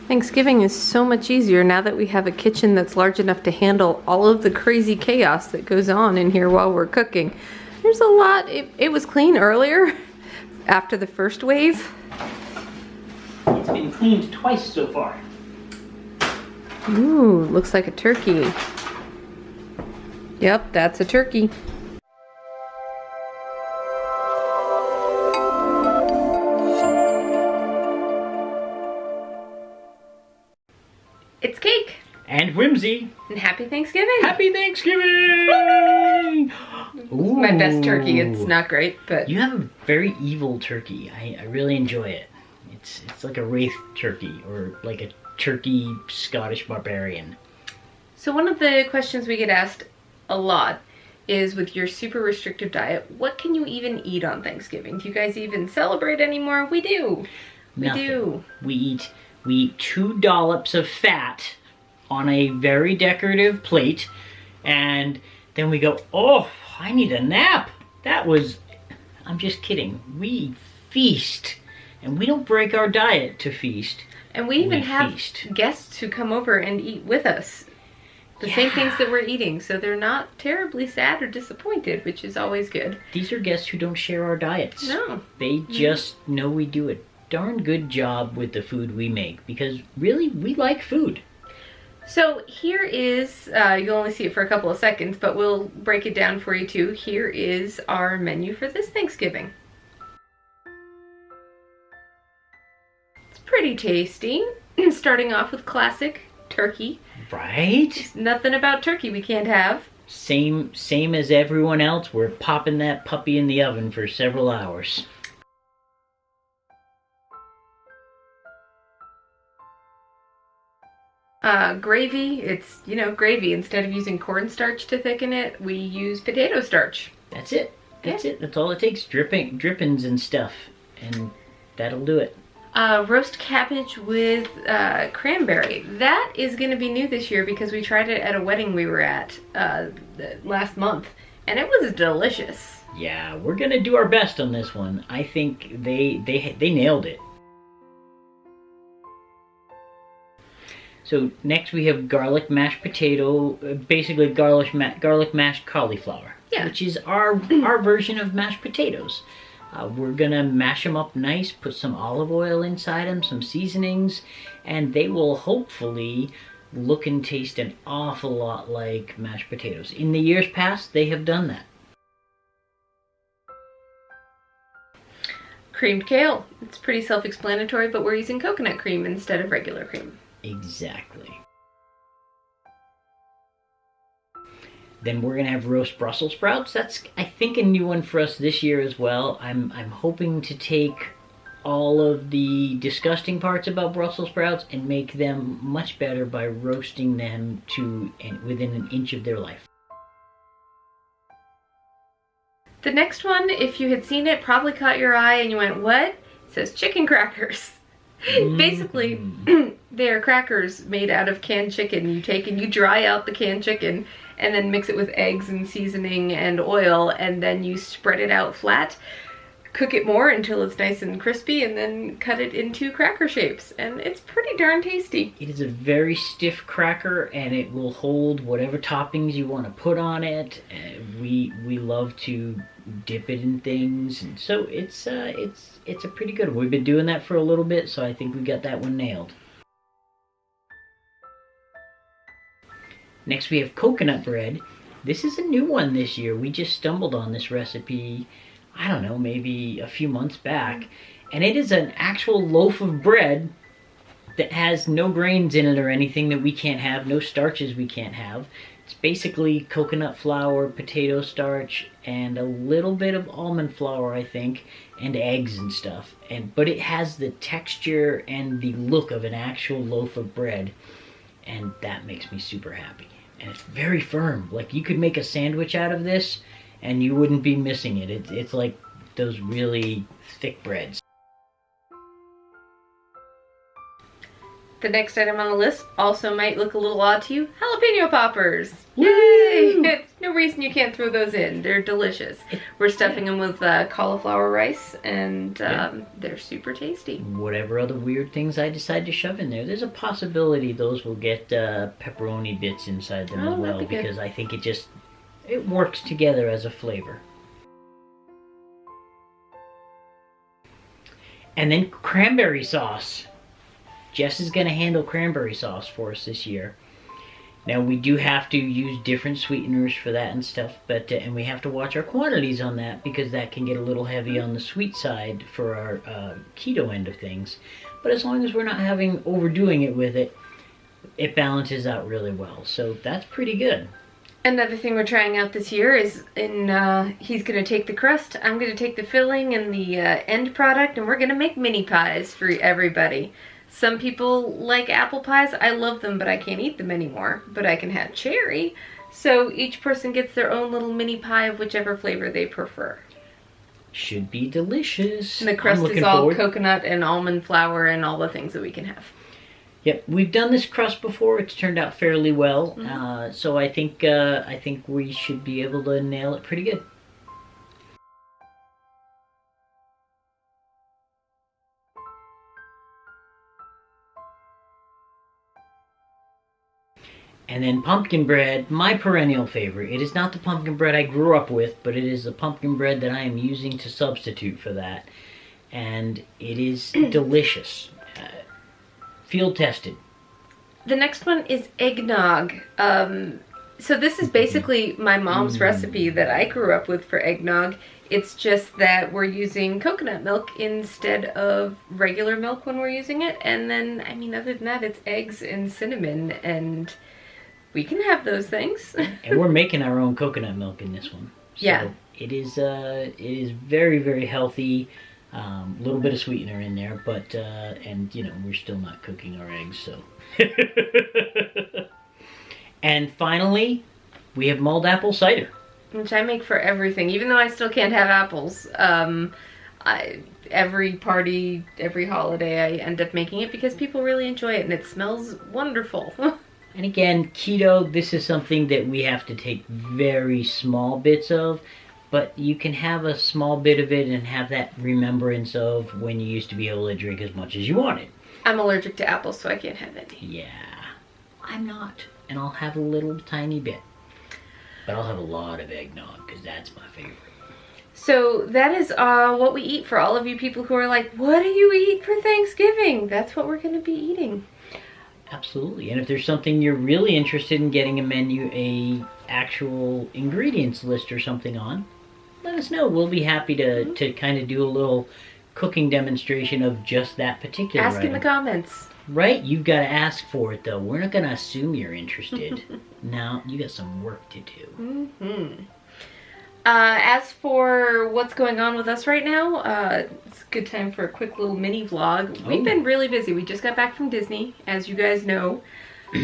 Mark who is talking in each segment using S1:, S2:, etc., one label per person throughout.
S1: Thanksgiving is so much easier now that we have a kitchen that's large enough to handle all of the crazy chaos that goes on in here while we're cooking. There's a lot. It was clean earlier after the first wave.
S2: It's been cleaned twice so far.
S1: Ooh, looks like a turkey. Yep, that's a turkey. It's Cake.
S2: And Whimsy.
S1: And happy Thanksgiving.
S2: Happy Thanksgiving!
S1: Ooh. My best turkey. It's not great, but...
S2: You have a very evil turkey. I really enjoy it. It's like a wraith turkey, or like a turkey Scottish barbarian.
S1: So one of the questions we get asked a lot is, with your super restrictive diet, what can you even eat on Thanksgiving? Do you guys even celebrate anymore? We do.
S2: Nothing.
S1: We do.
S2: We eat 2 dollops of fat on a very decorative plate, and then we go, oh, I need a nap. I'm just kidding. We feast, and we don't break our diet to feast.
S1: And we even have guests who come over and eat with us. The same things that we're eating, so they're not terribly sad or disappointed, which is always good.
S2: These are guests who don't share our diets.
S1: No.
S2: They just know we do a darn good job with the food we make, because really, we like food.
S1: So here is, you'll only see it for a couple of seconds, but we'll break it down for you too. Here is our menu for this Thanksgiving. It's pretty tasty. Starting off with classic turkey.
S2: Right?
S1: Nothing about turkey we can't have.
S2: Same as everyone else. We're popping that puppy in the oven for several hours.
S1: Gravy, it's, gravy. Instead of using cornstarch to thicken it, we use potato starch.
S2: That's it. That's it. That's all it takes. Drippings and stuff. And that'll do it.
S1: Roast cabbage with cranberry. That is going to be new this year because we tried it at a wedding we were at last month, and it was delicious.
S2: Yeah, we're going to do our best on this one. I think they nailed it. So next we have garlic mashed potato, basically garlic mashed cauliflower, which is our version of mashed potatoes. We're gonna mash them up nice, put some olive oil inside them, some seasonings, and they will hopefully look and taste an awful lot like mashed potatoes. In the years past, they have done that.
S1: Creamed kale. It's pretty self-explanatory, but we're using coconut cream instead of regular cream.
S2: Exactly. Then we're gonna have roast Brussels sprouts. That's, I think, a new one for us this year as well. I'm hoping to take all of the disgusting parts about Brussels sprouts and make them much better by roasting them to within an inch of their life.
S1: The next one, if you had seen it, probably caught your eye and you went, what? It says chicken crackers. Basically, they're crackers made out of canned chicken. You take and you dry out the canned chicken and then mix it with eggs and seasoning and oil, and then you spread it out flat, cook it more until it's nice and crispy, and then cut it into cracker shapes, and it's pretty darn tasty.
S2: It is a very stiff cracker, and it will hold whatever toppings you want to put on it. We love to dip it in things, and so it's a pretty good one. We've been doing that for a little bit, so I think we got that one nailed. Next we have coconut bread. This is a new one this year. We just stumbled on this recipe, I don't know, maybe a few months back. And it is an actual loaf of bread that has no grains in it or anything that we can't have, no starches we can't have. It's basically coconut flour, potato starch, and a little bit of almond flour, I think, and eggs and stuff. But it has the texture and the look of an actual loaf of bread, and that makes me super happy. And it's very firm. Like, you could make a sandwich out of this and you wouldn't be missing it. It's like those really thick breads.
S1: The next item on the list also might look a little odd to you. Jalapeno poppers.
S2: Woo!
S1: Yay! No reason you can't throw those in. They're delicious. We're stuffing them with cauliflower rice, and they're super tasty.
S2: Whatever other weird things I decide to shove in there, there's a possibility those will get pepperoni bits inside them as well, because I think it works together as a flavor. And then cranberry sauce. Jess is going to handle cranberry sauce for us this year. Now, we do have to use different sweeteners for that and stuff, but and we have to watch our quantities on that, because that can get a little heavy on the sweet side for our keto end of things. But as long as we're not overdoing it with it, it balances out really well. So that's pretty good.
S1: Another thing we're trying out this year is he's going to take the crust, I'm going to take the filling and the end product, and we're going to make mini pies for everybody. Some people like apple pies. I love them, but I can't eat them anymore. But I can have cherry. So each person gets their own little mini pie of whichever flavor they prefer.
S2: Should be delicious.
S1: And the crust is all coconut and almond flour and all the things that we can have.
S2: Yep, we've done this crust before. It's turned out fairly well.
S1: Mm-hmm.
S2: So I think we should be able to nail it pretty good. And then pumpkin bread, my perennial favorite. It is not the pumpkin bread I grew up with, but it is the pumpkin bread that I am using to substitute for that. And it is delicious. Field tested.
S1: The next one is eggnog. So this is basically my mom's recipe that I grew up with for eggnog. It's just that we're using coconut milk instead of regular milk when we're using it. And then, I mean, other than that, it's eggs and cinnamon, and we can have those things.
S2: And we're making our own coconut milk in this one. So
S1: yeah.
S2: It is very, very healthy. A little bit of sweetener in there, but and you know, we're still not cooking our eggs, so. And finally, we have mulled apple cider,
S1: which I make for everything, even though I still can't have apples. Every party, every holiday, I end up making it because people really enjoy it, and it smells wonderful.
S2: And again, keto, this is something that we have to take very small bits of. But you can have a small bit of it and have that remembrance of when you used to be able to drink as much as you wanted.
S1: I'm allergic to apples, so I can't have any.
S2: Yeah, I'm not. And I'll have a little tiny bit. But I'll have a lot of eggnog, because that's my favorite.
S1: So that is what we eat for all of you people who are like, what do you eat for Thanksgiving? That's what we're going to be eating.
S2: Absolutely. And if there's something you're really interested in getting a menu, a actual ingredients list or something on, let us know. We'll be happy to kind of do a little cooking demonstration of just that particular
S1: item. In the comments.
S2: Right? You've got to ask for it, though. We're not going to assume you're interested. No, you got some work to do.
S1: Mm-hmm. As for what's going on with us right now, it's a good time for a quick little mini vlog. We've been really busy. We just got back from Disney, as you guys know,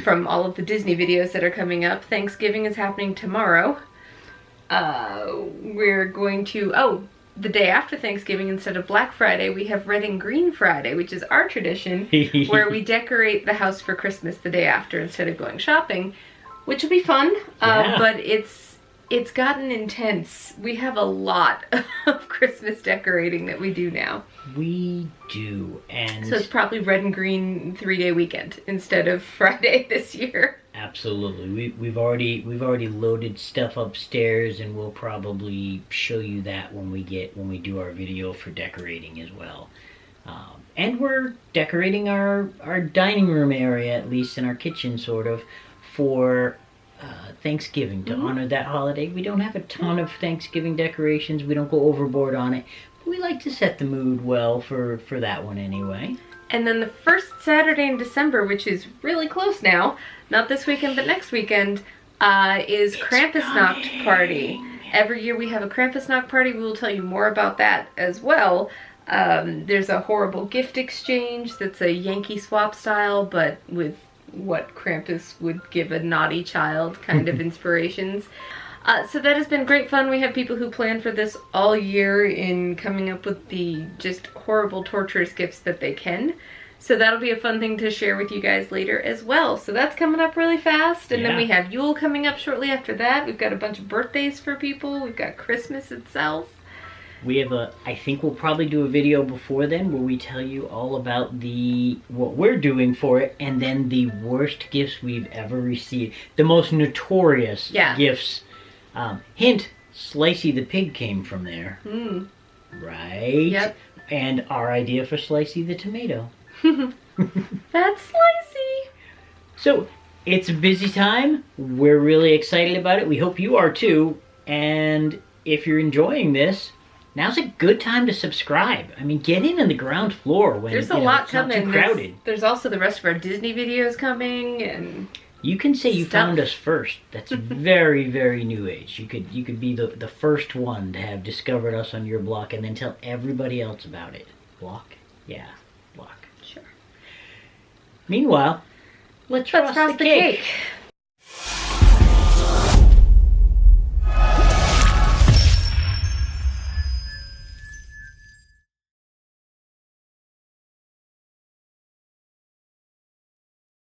S1: from all of the Disney videos that are coming up. Thanksgiving is happening tomorrow. We're going to, the day after Thanksgiving, instead of Black Friday, we have Red and Green Friday, which is our tradition, where we decorate the house for Christmas the day after instead of going shopping, which will be fun, but it's gotten intense. We have a lot of Christmas decorating that we do now.
S2: We do, and
S1: so it's probably Red and Green 3-day weekend instead of Friday this year.
S2: Absolutely. We've already loaded stuff upstairs, and we'll probably show you that when we do our video for decorating as well. And we're decorating our dining room area, at least in our kitchen, sort of, for Thanksgiving, to honor that holiday. We don't have a ton of Thanksgiving decorations. We don't go overboard on it. But we like to set the mood well for that one anyway.
S1: And then the first Saturday in December, which is really close now, not this weekend but next weekend, is Krampusnacht party. Every year we have a Krampusnacht party. We will tell you more about that as well. There's a horrible gift exchange that's a Yankee swap style, but with what Krampus would give a naughty child kind of inspirations. So that has been great fun. We have people who plan for this all year in coming up with the just horrible, torturous gifts that they can. So that'll be a fun thing to share with you guys later as well. So that's coming up really fast. And then we have Yule coming up shortly after that. We've got a bunch of birthdays for people. We've got Christmas itself.
S2: We have I think we'll probably do a video before then where we tell you all about what we're doing for it, and then the worst gifts we've ever received. The most notorious gifts. Hint, Slicey the pig came from there. Right?
S1: Yep.
S2: And our idea for Slicey the tomato.
S1: That's Slicey.
S2: So, it's a busy time. We're really excited about it. We hope you are too. And if you're enjoying this, now's a good time to subscribe. I mean, get in on the ground floor when
S1: there's a lot coming.
S2: Not too crowded.
S1: There's also the rest of our Disney videos coming, and
S2: you can say you found us first. That's very, very new age. You could be the first one to have discovered us on your block, and then tell everybody else about it. Block? Yeah, block.
S1: Sure.
S2: Meanwhile, let's frost the cake.